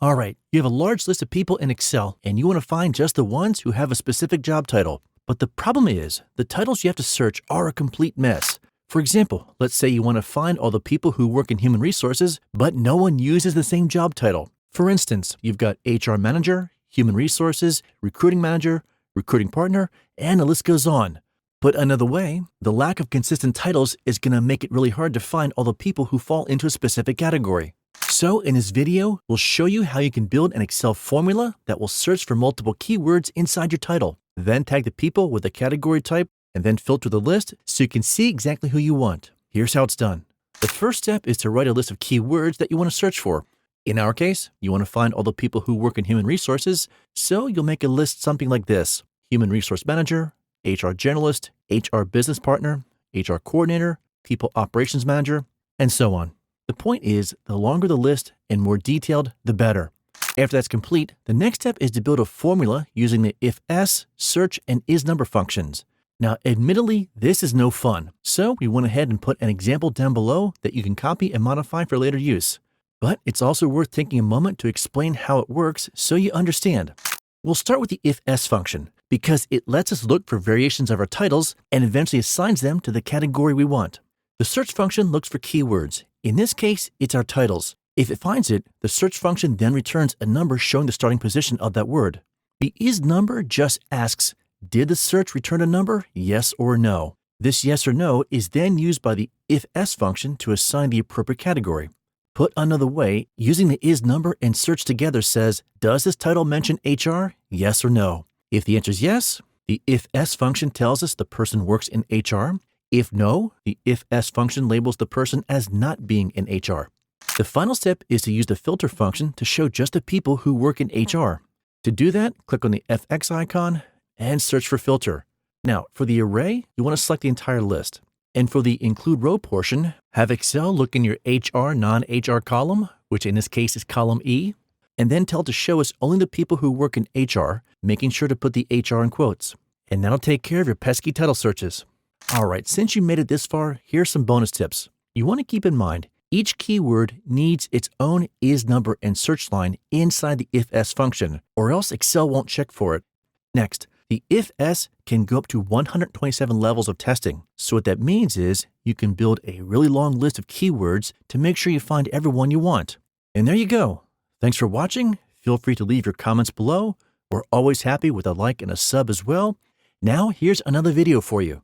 All right, you have a large list of people in Excel and you want to find just the ones who have a specific job title. But the problem is, the titles you have to search are a complete mess. For example, let's say you want to find all the people who work in human resources, but no one uses the same job title. For instance, you've got HR manager, human resources, recruiting manager, recruiting partner, and the list goes on. Put another way, the lack of consistent titles is going to make it really hard to find all the people who fall into a specific category. So in this video, we'll show you how you can build an Excel formula that will search for multiple keywords inside your title, then tag the people with the category type, and then filter the list so you can see exactly who you want. Here's how it's done. The first step is to write a list of keywords that you want to search for. In our case, you want to find all the people who work in human resources, so you'll make a list something like this: human resource manager, HR generalist, HR business partner, HR coordinator, people operations manager, and so on. The point is, the longer the list and more detailed, the better. After that's complete, the next step is to build a formula using the if-s, search, and ISNUMBER functions. Now, admittedly, this is no fun, so we went ahead and put an example down below that you can copy and modify for later use. But it's also worth taking a moment to explain how it works so you understand. We'll start with the if-s function, because it lets us look for variations of our titles and eventually assigns them to the category we want. The search function looks for keywords. In this case, it's our titles. If it finds it, the search function then returns a number showing the starting position of that word. The ISNUMBER just asks, did the search return a number, yes or no? This yes or no is then used by the if-s function to assign the appropriate category. Put another way, using the ISNUMBER and search together says, does this title mention HR, yes or no? If the answer is yes, the if-s function tells us the person works in HR. If no, the if-s function labels the person as not being in HR. The final step is to use the filter function to show just the people who work in HR. To do that, click on the FX icon and search for filter. Now, for the array, you want to select the entire list. And for the include row portion, have Excel look in your HR non-HR column, which in this case is column E, and then tell it to show us only the people who work in HR, making sure to put the HR in quotes. And that'll take care of your pesky title searches. All right, since you made it this far, here's some bonus tips. You want to keep in mind, each keyword needs its own ISNUMBER and search line inside the if-s function, or else Excel won't check for it. Next, the if-s can go up to 127 levels of testing. So what that means is you can build a really long list of keywords to make sure you find everyone you want. And there you go. Thanks for watching. Feel free to leave your comments below. We're always happy with a like and a sub as well. Now, here's another video for you.